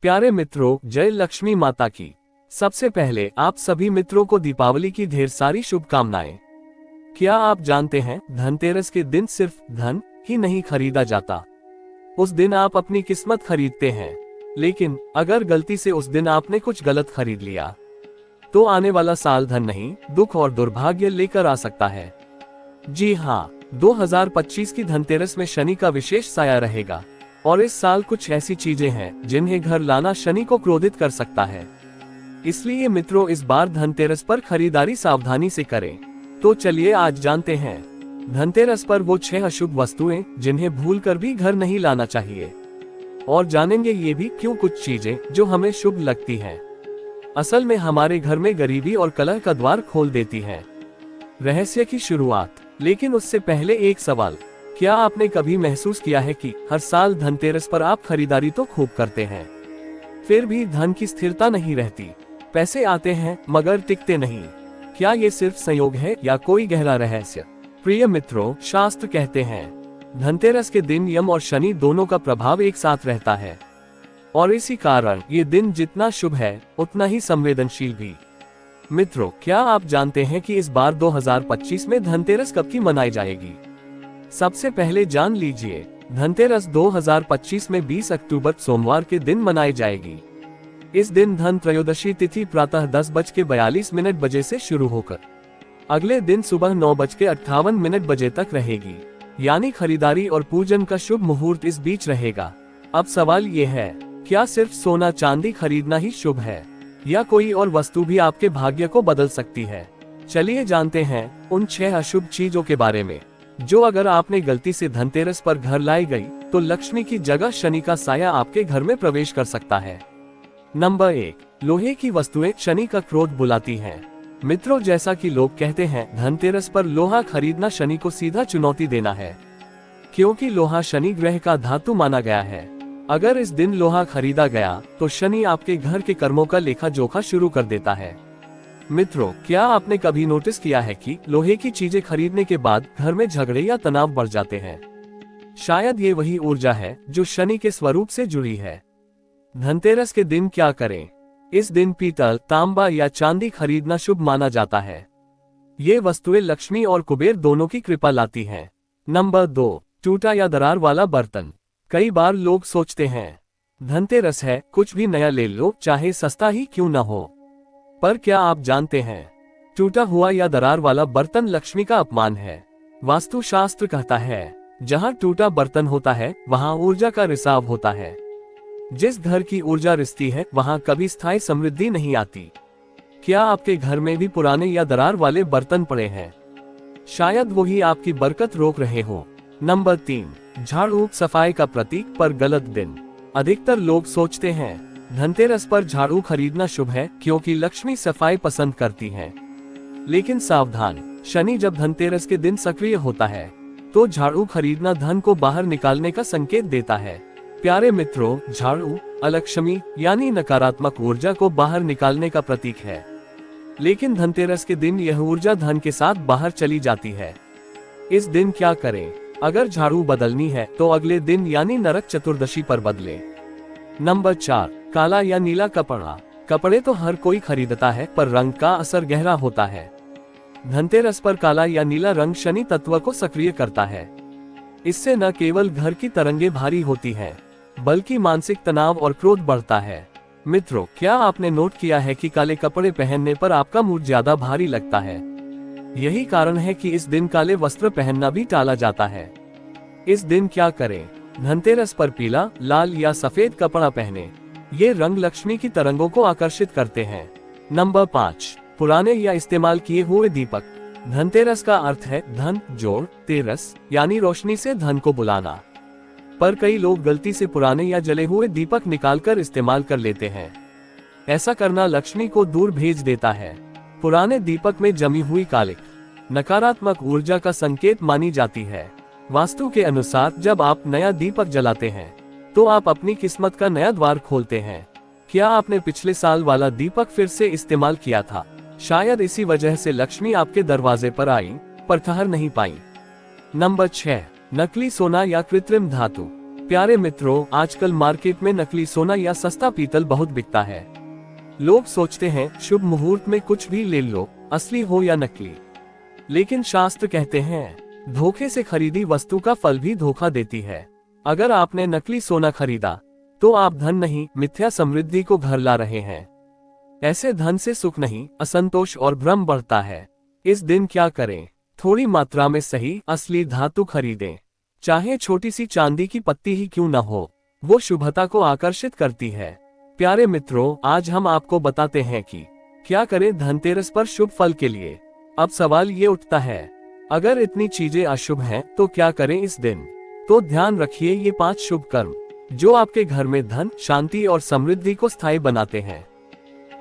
प्यारे मित्रों, जय लक्ष्मी माता की। सबसे पहले आप सभी मित्रों को दीपावली की ढेर सारी शुभकामनाएं। क्या आप जानते हैं, धनतेरस के दिन सिर्फ धन ही नहीं खरीदा जाता। उस दिन आप अपनी किस्मत खरीदते हैं। लेकिन अगर गलती से उस दिन आपने कुछ गलत खरीद लिया तो आने वाला साल धन नहीं, दुख और दुर्भाग्य लेकर आ सकता है। जी हाँ, 2025 की धनतेरस में शनि का विशेष साया रहेगा और इस साल कुछ ऐसी चीजें हैं जिन्हें घर लाना शनि को क्रोधित कर सकता है। इसलिए मित्रों, इस बार धनतेरस पर खरीदारी सावधानी से करें। तो चलिए आज जानते हैं धनतेरस पर वो 6 अशुभ वस्तुएं जिन्हें भूलकर भी घर नहीं लाना चाहिए, और जानेंगे ये भी क्यों कुछ चीजें जो हमें शुभ लगती हैं असल में हमारे घर में गरीबी और कलह का द्वार खोल देती हैं। रहस्य की शुरुआत। लेकिन उससे पहले एक सवाल, क्या आपने कभी महसूस किया है कि हर साल धनतेरस पर आप खरीदारी तो खूब करते हैं, फिर भी धन की स्थिरता नहीं रहती। पैसे आते हैं मगर टिकते नहीं। क्या ये सिर्फ संयोग है या कोई गहरा रहस्य? प्रिय मित्रों, शास्त्र कहते हैं धनतेरस के दिन यम और शनि दोनों का प्रभाव एक साथ रहता है, और इसी कारण ये दिन जितना शुभ है उतना ही संवेदनशील भी। मित्रों, क्या आप जानते हैं कि इस बार 2025 में धनतेरस कब की मनाई जाएगी? सबसे पहले जान लीजिए, धनतेरस 2025 में 20 अक्टूबर सोमवार के दिन मनाई जाएगी। इस दिन धन त्रयोदशी तिथि प्रातः 10:42 बजे से शुरू होकर अगले दिन सुबह 9:58 बजे तक रहेगी। यानी खरीदारी और पूजन का शुभ मुहूर्त इस बीच रहेगा। अब सवाल ये है, क्या सिर्फ सोना चांदी खरीदना ही शुभ है या कोई और वस्तु भी आपके भाग्य को बदल सकती है? चलिए जानते हैं उन 6 अशुभ चीजों के बारे में जो अगर आपने गलती से धनतेरस पर घर लाई गई तो लक्ष्मी की जगह शनि का साया आपके घर में प्रवेश कर सकता है। नंबर 1, लोहे की वस्तुएं शनि का क्रोध बुलाती हैं। मित्रों, जैसा कि लोग कहते हैं, धनतेरस पर लोहा खरीदना शनि को सीधा चुनौती देना है, क्योंकि लोहा शनि ग्रह का धातु माना गया है। अगर इस दिन लोहा खरीदा गया तो शनि आपके घर के कर्मों का लेखा जोखा शुरू कर देता है। मित्रों, क्या आपने कभी नोटिस किया है कि लोहे की चीजें खरीदने के बाद घर में झगड़े या तनाव बढ़ जाते हैं? शायद ये वही ऊर्जा है जो शनि के स्वरूप से जुड़ी है। धनतेरस के दिन क्या करें? इस दिन पीतल, तांबा या चांदी खरीदना शुभ माना जाता है। ये वस्तुएं लक्ष्मी और कुबेर दोनों की कृपा लाती हैं। नंबर 2, टूटा या दरार वाला बर्तन। कई बार लोग सोचते हैं धनतेरस है, कुछ भी नया ले लो, चाहे सस्ता ही क्यों न हो। पर क्या आप जानते हैं, टूटा हुआ या दरार वाला बर्तन लक्ष्मी का अपमान है। वास्तु शास्त्र कहता है, जहाँ टूटा बर्तन होता है वहाँ ऊर्जा का रिसाव होता है। जिस घर की ऊर्जा रिसती है वहाँ कभी स्थायी समृद्धि नहीं आती। क्या आपके घर में भी पुराने या दरार वाले बर्तन पड़े हैं? शायद वही आपकी बरकत रोक रहे हो। नंबर 3, झाड़ू सफाई का प्रतीक पर गलत दिन। अधिकतर लोग सोचते हैं धनतेरस पर झाड़ू खरीदना शुभ है क्योंकि लक्ष्मी सफाई पसंद करती है। लेकिन सावधान, शनि जब धनतेरस के दिन सक्रिय होता है तो झाड़ू खरीदना धन को बाहर निकालने का संकेत देता है। प्यारे मित्रों, झाड़ू अलक्ष्मी यानी नकारात्मक ऊर्जा को बाहर निकालने का प्रतीक है, लेकिन धनतेरस के दिन यह ऊर्जा धन के साथ बाहर चली जाती है। इस दिन क्या करें? अगर झाड़ू बदलनी है तो अगले दिन यानी नरक चतुर्दशी पर बदले। नंबर 4, काला या नीला कपड़ा। कपड़े तो हर कोई खरीदता है, पर रंग का असर गहरा होता है। धनतेरस पर काला या नीला रंग शनि तत्व को सक्रिय करता है। इससे न केवल घर की तरंगे भारी होती हैं, बल्कि मानसिक तनाव और क्रोध बढ़ता है। मित्रों, क्या आपने नोट किया है कि काले कपड़े पहनने पर आपका मूड ज्यादा भारी लगता है? यही कारण है कि इस दिन काले वस्त्र पहनना भी टाला जाता है। इस दिन क्या करें? धनतेरस पर पीला, लाल या सफेद कपड़ा पहने। ये रंग लक्ष्मी की तरंगों को आकर्षित करते हैं। नंबर 5, पुराने या इस्तेमाल किए हुए दीपक। धनतेरस का अर्थ है धन जोड़, तेरस यानी रोशनी से धन को बुलाना। पर कई लोग गलती से पुराने या जले हुए दीपक निकालकर इस्तेमाल कर लेते हैं। ऐसा करना लक्ष्मी को दूर भेज देता है। पुराने दीपक में जमी हुई कालिक नकारात्मक ऊर्जा का संकेत मानी जाती है। वास्तु के अनुसार जब आप नया दीपक जलाते हैं तो आप अपनी किस्मत का नया द्वार खोलते हैं। क्या आपने पिछले साल वाला दीपक फिर से इस्तेमाल किया था? शायद इसी वजह से लक्ष्मी आपके दरवाजे पर आई पर ठहर नहीं पाई। नंबर 6, नकली सोना या कृत्रिम धातु। प्यारे मित्रों, आजकल मार्केट में नकली सोना या सस्ता पीतल बहुत बिकता है। लोग सोचते हैं शुभ मुहूर्त में कुछ भी ले लो, असली हो या नकली। लेकिन शास्त्र कहते हैं धोखे से खरीदी वस्तु का फल भी धोखा देती है। अगर आपने नकली सोना खरीदा तो आप धन नहीं, मिथ्या समृद्धि को घर ला रहे हैं। ऐसे धन से सुख नहीं, असंतोष और भ्रम बढ़ता है। इस दिन क्या करें? थोड़ी मात्रा में सही असली धातु खरीदें। चाहे छोटी सी चांदी की पत्ती ही क्यों न हो, वो शुभता को आकर्षित करती है। प्यारे मित्रों, आज हम आपको बताते हैं कि क्या करें धनतेरस पर शुभ फल के लिए। अब सवाल ये उठता है, अगर इतनी चीजें अशुभ हैं तो क्या करें इस दिन? तो ध्यान रखिए ये 5 शुभ कर्म जो आपके घर में धन, शांति और समृद्धि को स्थायी बनाते हैं।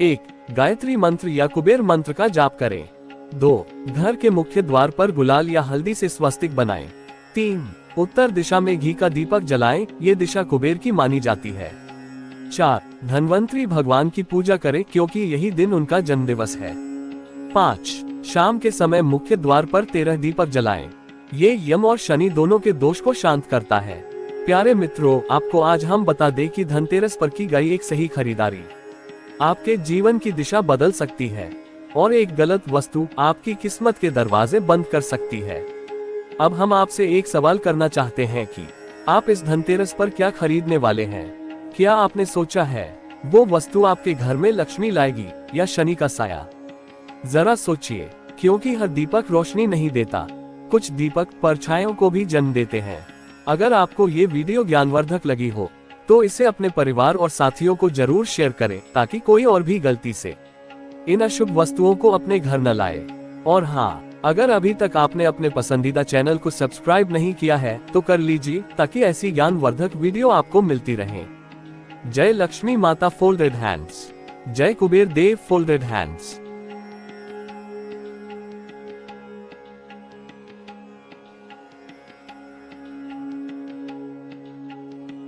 1. गायत्री मंत्र या कुबेर मंत्र का जाप करें। 2. घर के मुख्य द्वार पर गुलाल या हल्दी से स्वस्तिक बनाएं। 3. उत्तर दिशा में घी का दीपक जलाएं, ये दिशा कुबेर की मानी जाती है। 4. धन्वंतरी भगवान की पूजा करें क्योंकि यही दिन उनका जन्मदिवस है। 5. शाम के समय मुख्य द्वार पर 13 दीपक जलाएं, ये यम और शनि दोनों के दोष को शांत करता है। प्यारे मित्रों, आपको आज हम बता दें कि धनतेरस पर की गई एक सही खरीदारी आपके जीवन की दिशा बदल सकती है और एक गलत वस्तु आपकी किस्मत के दरवाजे बंद कर सकती है। अब हम आपसे एक सवाल करना चाहते हैं कि आप इस धनतेरस पर क्या खरीदने वाले हैं? क्या आपने सोचा है वो वस्तु आपके घर में लक्ष्मी लाएगी या शनि का साया? जरा सोचिए, क्योंकि हर दीपक रोशनी नहीं देता, कुछ दीपक परछाइयों को भी जन्म देते हैं। अगर आपको ये वीडियो ज्ञानवर्धक लगी हो तो इसे अपने परिवार और साथियों को जरूर शेयर करें ताकि कोई और भी गलती से इन अशुभ वस्तुओं को अपने घर न लाए। और हाँ, अगर अभी तक आपने अपने पसंदीदा चैनल को सब्सक्राइब नहीं किया है तो कर लीजिए ताकि ऐसी ज्ञानवर्धक वीडियो आपको मिलती रहे। जय लक्ष्मी माता फोल्डेड हैंड्स, जय कुबेर देव फोल्डेड हैंड्स।